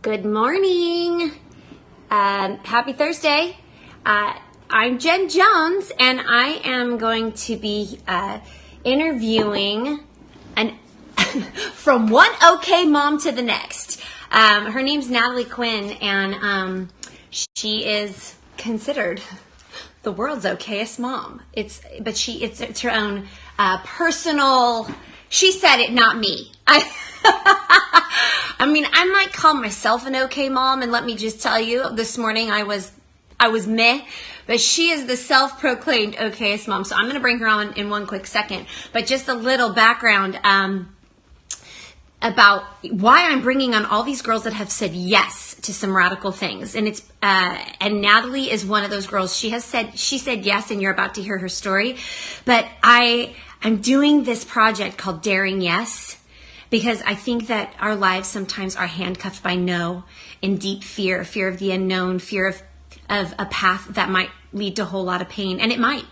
Good morning. Happy Thursday. I'm Jen Jones, and I am going to be interviewing from one okay mom to the next. Her name's Natalie Gwyn, and she is considered the world's okayest mom. It's her own personal. She said it, not me. I mean, I might call myself an okay mom, and let me just tell you, this morning I was meh, but she is the self-proclaimed okayest mom. So I'm going to bring her on in one quick second, but just a little background about why I'm bringing on all these girls that have said yes to some radical things. And and Natalie is one of those girls. She said yes, and you're about to hear her story. But I'm doing this project called Daring Yes, because I think that our lives sometimes are handcuffed by no and deep fear of the unknown, fear of a path that might lead to a whole lot of pain. And it might,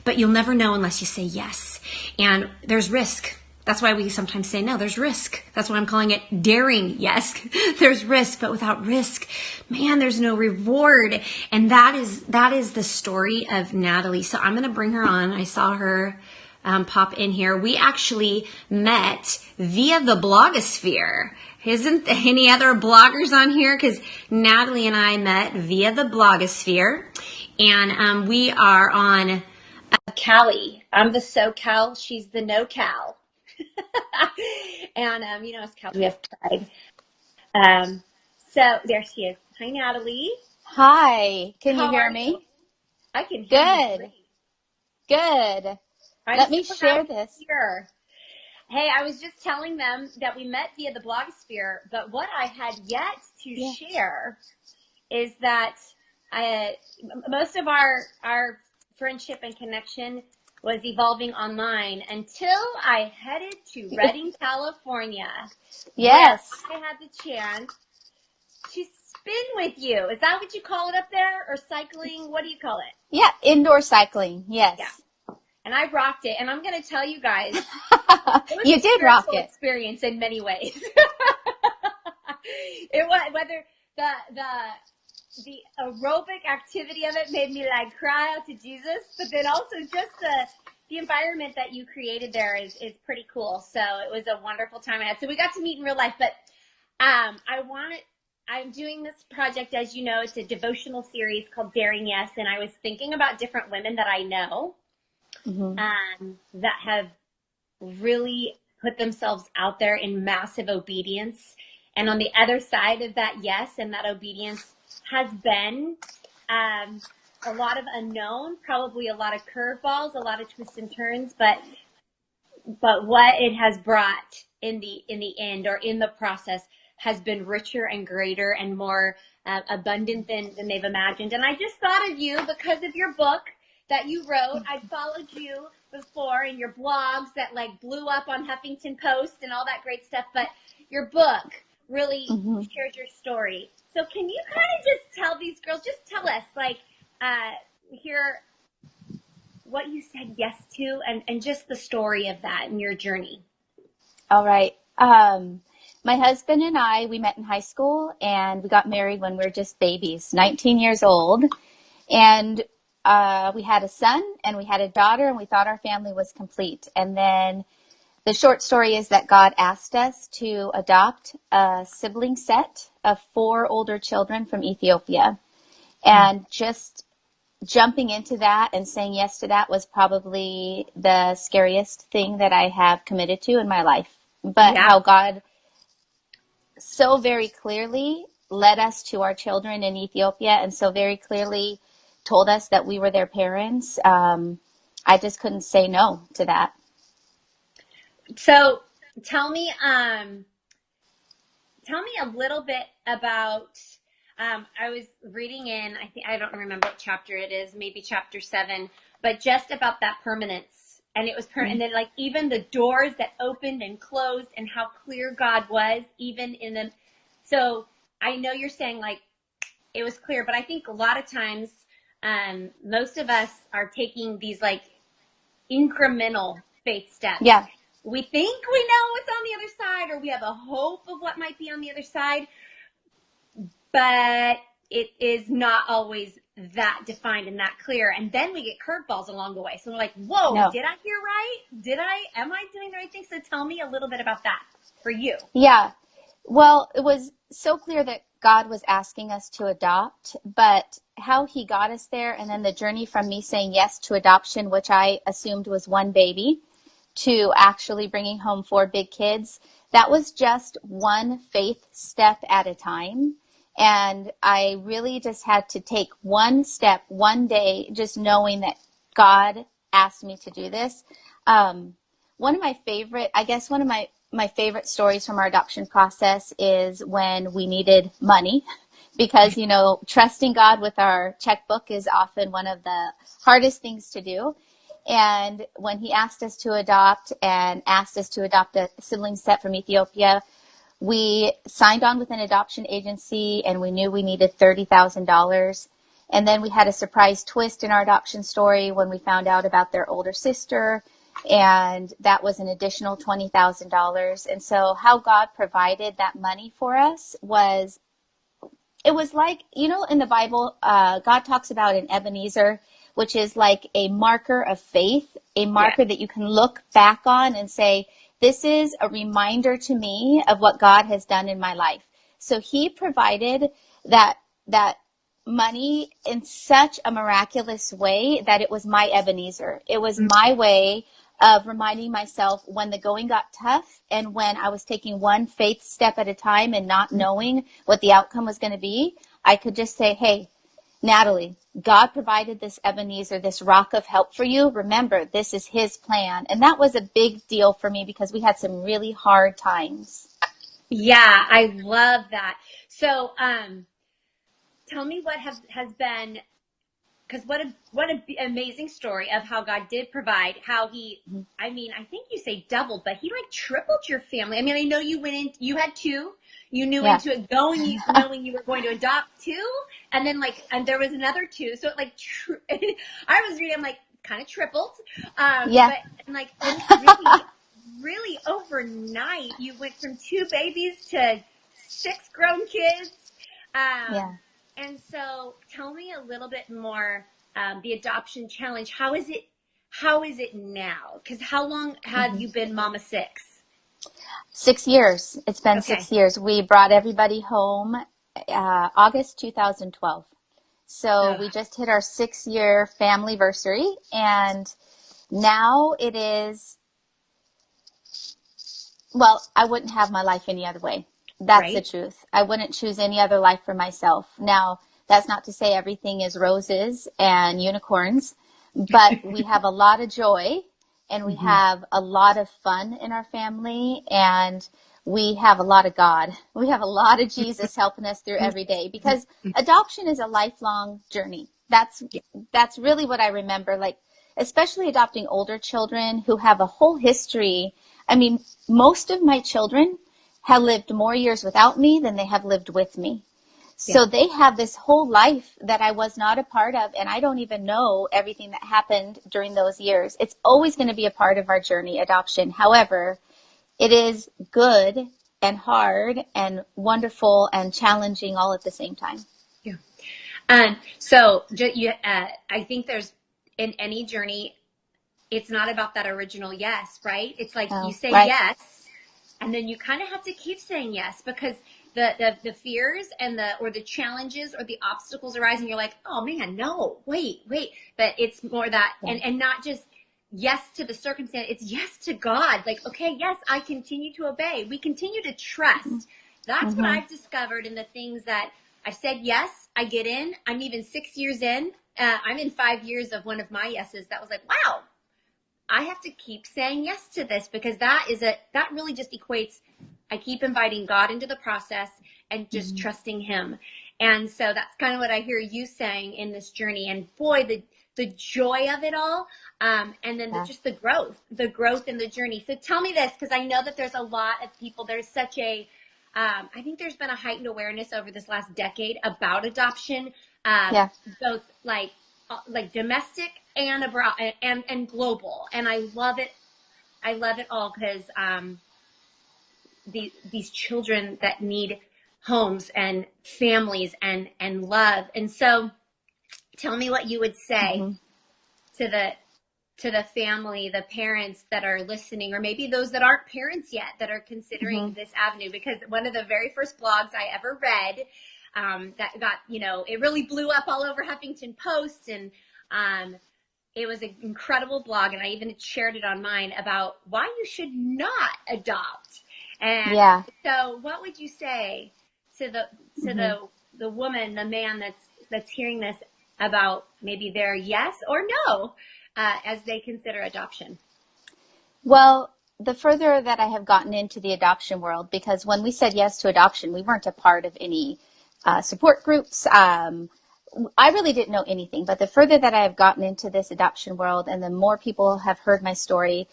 but you'll never know unless you say yes. And there's risk. That's why we sometimes say no, there's risk. That's why I'm calling it daring yes. There's risk, but without risk, man, there's no reward. And that is the story of Natalie. So I'm going to bring her on. I saw her pop in here. We actually met via the blogosphere. Isn't any other bloggers on here? Because Natalie and I met via the blogosphere, and we are on Cali. I'm the SoCal. She's the NoCal. And us Cal, we have pride. So there she is. Hi, Natalie. Hi. Can you How hear are me? you? I can hear you. Good. Let me share this. Here. Hey, I was just telling them that we met via the blogosphere, but what I had yet to share is that most of our friendship and connection was evolving online until I headed to Redding, California. Yes. I had the chance to spin with you. Is that what you call it up there? Or cycling? What do you call it? Yeah, indoor cycling. Yes. Yeah. And I rocked it. And I'm going to tell you guys, you did rock it. Experience in many ways. It was, whether the aerobic activity of it made me like cry out to Jesus, but then also just the environment that you created there is pretty cool. So it was a wonderful time I had. So we got to meet in real life, but I'm doing this project, as you know, it's a devotional series called Daring Yes, and I was thinking about different women that I know that have really put themselves out there in massive obedience. And on the other side of that yes and that obedience has been a lot of unknown, probably a lot of curveballs, a lot of twists and turns, but what it has brought in the end or in the process has been richer and greater and more abundant than they've imagined. And I just thought of you because of your book that you wrote. I followed you before in your blogs that like blew up on Huffington Post and all that great stuff, but your book really shares your story. So can you kind of just tell these girls, just tell us, like, here, what you said yes to and just the story of that and your journey. All right. My husband and I, we met in high school and we got married when we were just babies, 19 years old. And we had a son and we had a daughter and we thought our family was complete. And then the short story is that God asked us to adopt a sibling set of 4 older children from Ethiopia. And just jumping into that and saying yes to that was probably the scariest thing that I have committed to in my life. But how God so very clearly led us to our children in Ethiopia and so very clearly told us that we were their parents. I just couldn't say no to that. So tell me a little bit about, I was reading in, I don't remember what chapter it is, maybe chapter 7, but just about that permanence. And it was permanent. And then like even the doors that opened and closed and how clear God was even in them. So I know you're saying like it was clear, but I think a lot of times most of us are taking these like incremental faith steps. Yeah. We think we know what's on the other side, or we have a hope of what might be on the other side, but it is not always that defined and that clear. And then we get curveballs along the way. So we're like, whoa, No. did I hear right? Am I doing the right thing? So tell me a little bit about that for you. Yeah. Well, it was so clear that God was asking us to adopt, but how he got us there, and then the journey from me saying yes to adoption, which I assumed was one baby, to actually bringing home 4 big kids, that was just one faith step at a time. And I really just had to take one step, one day, just knowing that God asked me to do this. One of my favorite, I guess one of my favorite stories from our adoption process is when we needed money because, trusting God with our checkbook is often one of the hardest things to do. And when he asked us to adopt and asked us to adopt a sibling set from Ethiopia, we signed on with an adoption agency and we knew we needed $30,000. And then we had a surprise twist in our adoption story when we found out about their older sister, and that was an additional $20,000. And so how God provided that money for us was, it was like, in the Bible, God talks about an Ebenezer, which is like a marker of faith, a marker that you can look back on and say, this is a reminder to me of what God has done in my life. So he provided that money in such a miraculous way that it was my Ebenezer. It was my way of reminding myself when the going got tough and when I was taking one faith step at a time and not knowing what the outcome was going to be, I could just say, hey, Natalie, God provided this Ebenezer, this rock of help for you. Remember, this is his plan. And that was a big deal for me because we had some really hard times. Yeah, I love that. So, tell me what has been, because what an amazing story of how God did provide, how he, I mean, I think you say doubled, but he like tripled your family. I mean, I know you went in, you had 2, you knew into it knowing you were going to adopt 2, and then and there was another 2. So it I was reading, I'm like, kind of tripled. But and really, really overnight, you went from 2 babies to 6 grown kids. And so tell me a little bit more, the adoption challenge. How is it now? Because how long have you been Mama 6? 6 years. It's been Okay. 6 years. We brought everybody home August 2012. So we just hit our 6-year familyversary, and now it is, well, I wouldn't have my life any other way. That's the truth. I wouldn't choose any other life for myself. Now, that's not to say everything is roses and unicorns, but we have a lot of joy and we have a lot of fun in our family, and we have a lot of God. We have a lot of Jesus helping us through every day, because adoption is a lifelong journey. That's really what I remember, especially adopting older children who have a whole history. I mean, most of my children have lived more years without me than they have lived with me. So they have this whole life that I was not a part of, and I don't even know everything that happened during those years. It's always going to be a part of our journey, adoption. However, it is good and hard and wonderful and challenging all at the same time. So I think there's, in any journey, it's not about that original yes, right? It's like you say yes, and then you kind of have to keep saying yes, because the fears and the challenges or the obstacles arise, and you're like, oh man, no, wait. But it's more that, and not just yes to the circumstance, it's yes to God. Like, okay, yes, I continue to obey. We continue to trust. That's what I've discovered in the things that I've said yes, I get in. I'm even 6 years in. I'm in 5 years of one of my yeses that was like, wow, I have to keep saying yes to this, because that really just equates, I keep inviting God into the process and just trusting him. And so that's kind of what I hear you saying in this journey. And boy, the joy of it all. And then just the growth in the journey. So tell me this, because I know that there's a lot of people, there's such a, I think there's been a heightened awareness over this last decade about adoption, both like domestic and abroad and global. And I love it all, because these children that need homes and families and love. And so tell me what you would say to the family, the parents that are listening, or maybe those that aren't parents yet that are considering this avenue. Because one of the very first blogs I ever read that got, it really blew up all over Huffington Post, and it was an incredible blog, and I even shared it on mine about why you should not adopt. And so what would you say to the woman, the man that's hearing this about maybe their yes or no as they consider adoption? Well, the further that I have gotten into the adoption world, because when we said yes to adoption, we weren't a part of any support groups. I really didn't know anything, but the further that I have gotten into this adoption world and the more people have heard my story,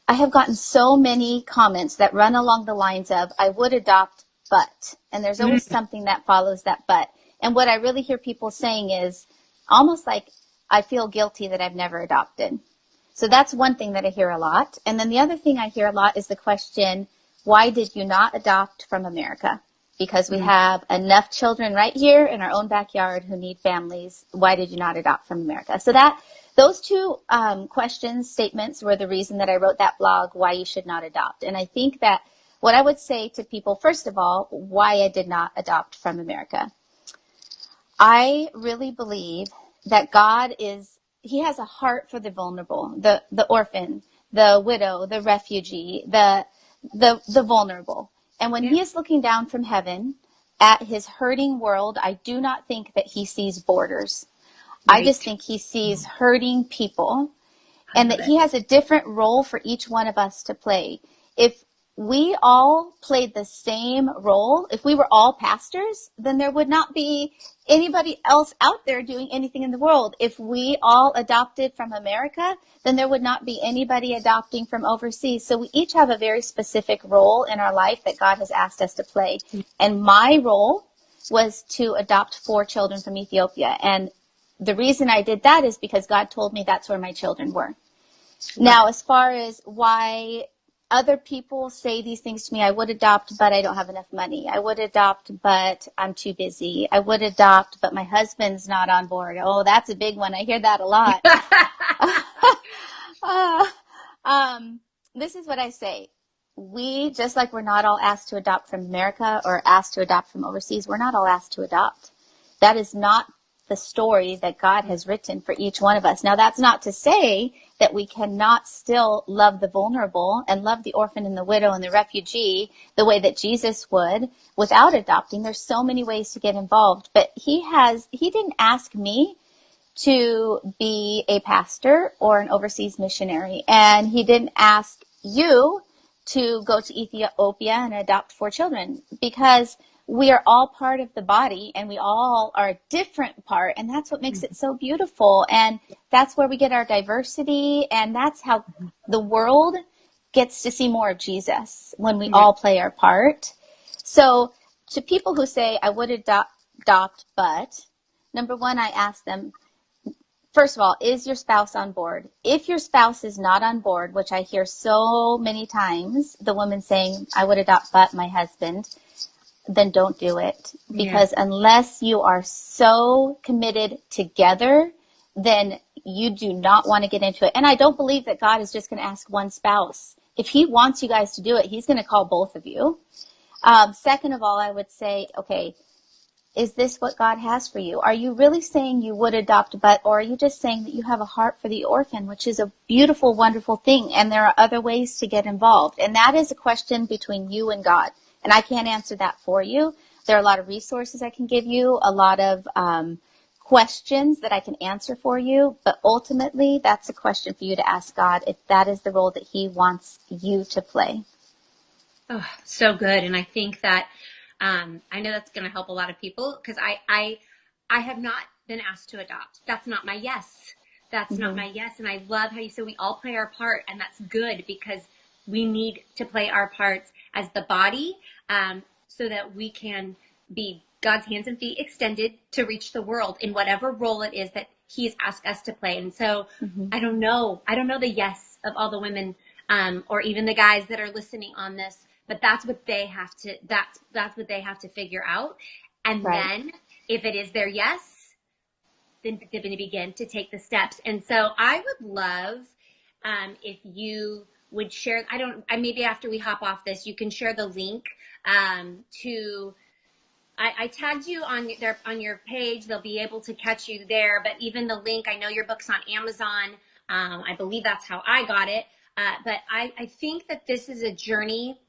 I have gotten so many comments that run along the lines of, I would adopt, but, and there's always something that follows that but. And what I really hear people saying is almost like, I feel guilty that I've never adopted. So that's one thing that I hear a lot. And then the other thing I hear a lot is the question, why did you not adopt from America? Because we have enough children right here in our own backyard who need families. Why did you not adopt from America? So those two questions, statements were the reason that I wrote that blog, Why You Should Not Adopt. And I think that what I would say to people, first of all, why I did not adopt from America. I really believe that God He has a heart for the vulnerable, the orphan, the widow, the refugee, the vulnerable. And when He is looking down from heaven at His hurting world, I do not think that He sees borders. Right. I just think He sees hurting people, and that He has a different role for each one of us to play. If we all played the same role, if we were all pastors, then there would not be anybody else out there doing anything in the world. If we all adopted from America, then there would not be anybody adopting from overseas. So we each have a very specific role in our life that God has asked us to play. And my role was to adopt 4 children from Ethiopia. And the reason I did that is because God told me that's where my children were. Now, as far as why other people say these things to me, I would adopt, but I don't have enough money. I would adopt, but I'm too busy. I would adopt, but my husband's not on board. Oh, that's a big one. I hear that a lot. This is what I say. We, just like we're not all asked to adopt from America or asked to adopt from overseas, we're not all asked to adopt. That is not the story that God has written for each one of us. Now, that's not to say that we cannot still love the vulnerable and love the orphan and the widow and the refugee the way that Jesus would without adopting. There's so many ways to get involved, but he didn't ask me to be a pastor or an overseas missionary, and He didn't ask you to go to Ethiopia and adopt 4 children, because we are all part of the body and we all are a different part, and that's what makes it so beautiful. And that's where we get our diversity, and that's how the world gets to see more of Jesus, when we all play our part. So to people who say, I would adopt, but, number one, I ask them, first of all, is your spouse on board? If your spouse is not on board, which I hear so many times, the woman saying, I would adopt, but my husband, then don't do it. Because unless you are so committed together, then you do not want to get into it. And I don't believe that God is just going to ask one spouse. If He wants you guys to do it, He's going to call both of you. Second of all, I would say, okay, is this what God has for you? Are you really saying you would adopt, but, or are you just saying that you have a heart for the orphan, which is a beautiful, wonderful thing, and there are other ways to get involved? And that is a question between you and God. And I can't answer that for you. There are a lot of resources I can give you, a lot of questions that I can answer for you. But ultimately, that's a question for you to ask God if that is the role that He wants you to play. Oh, so good. And I think that I know that's going to help a lot of people, because I have not been asked to adopt. That's not my yes. That's not my yes. And I love how you said we all play our part, and that's good, because we need to play our parts as the body, so that we can be God's hands and feet extended to reach the world in whatever role it is that He has asked us to play. And so I don't know the yes of all the women, or even the guys that are listening on this, but that's what they have to, that's what they have to figure out. And Right. then if it is their yes, then they're going to begin to take the steps. And so I would love if you would share, maybe after we hop off this, you can share the link to, I tagged you on your page. They'll be able to catch you there. But even the link, I know your book's on Amazon. I believe that's how I got it. But I think that this is a journey,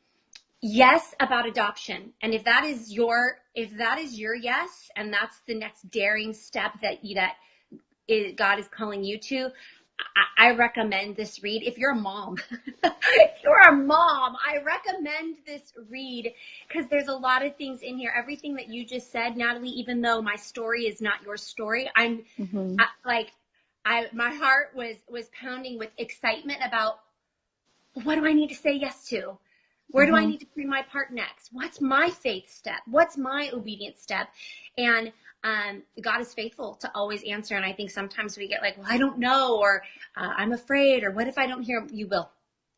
yes, about adoption. And if that is your yes, and that's the next daring step that God is calling you to, I recommend this read. If you're a mom, I recommend this read because there's a lot of things in here. Everything that you just said, Natalie, even though my story is not your story, my heart was pounding with excitement about what do I need to say yes to? Where do I need to play my part next? What's my faith step? What's my obedience step? And God is faithful to always answer. And I think sometimes we get like, well, I don't know, or I'm afraid, or what if I don't hear him? You will.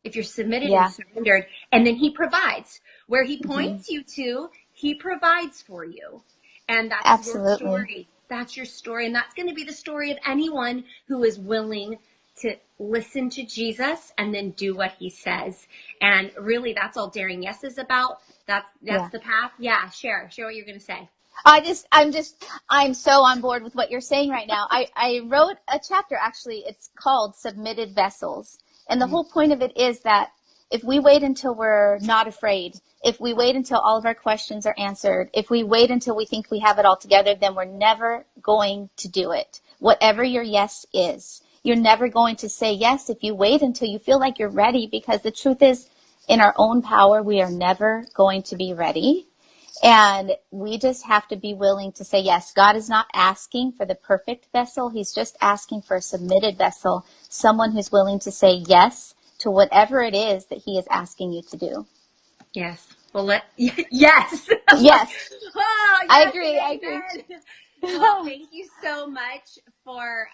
If you're submitted and surrendered, and then he provides. Where he points you to, he provides for you. And that's your story. That's your story. And that's going to be the story of anyone who is willing to listen to Jesus and then do what he says. And really, that's all Daring Yes is about. That's the path. Yeah, share what you're going to say. I'm so on board with what you're saying right now. I wrote a chapter, actually, it's called Submitted Vessels. And the whole point of it is that if we wait until we're not afraid, if we wait until all of our questions are answered, if we wait until we think we have it all together, then we're never going to do it. Whatever your yes is, you're never going to say yes if you wait until you feel like you're ready, because the truth is, in our own power, we are never going to be ready. And we just have to be willing to say yes. God is not asking for the perfect vessel. He's just asking for a submitted vessel, someone who's willing to say yes to whatever it is that he is asking you to do. Yes. Well, yes. Yes. Oh, yes. I agree. Well, thank you so much for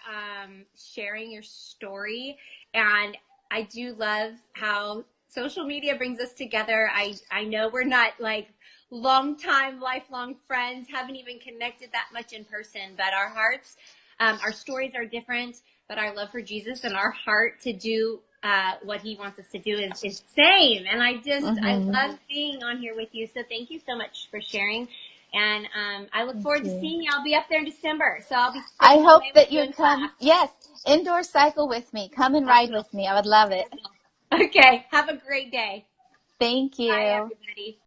sharing your story. And I do love how social media brings us together. I know we're not like lifelong friends, haven't even connected that much in person, but our hearts, our stories are different, but our love for Jesus and our heart to do what he wants us to do is same. And I love being on here with you. So thank you so much for sharing. And I look forward to seeing you. I'll be up there in December. So I'll be I hope that you come. class. Yes. Indoor cycle with me. Come and ride with me. I would love it. Okay. Have a great day. Thank you. Bye, everybody.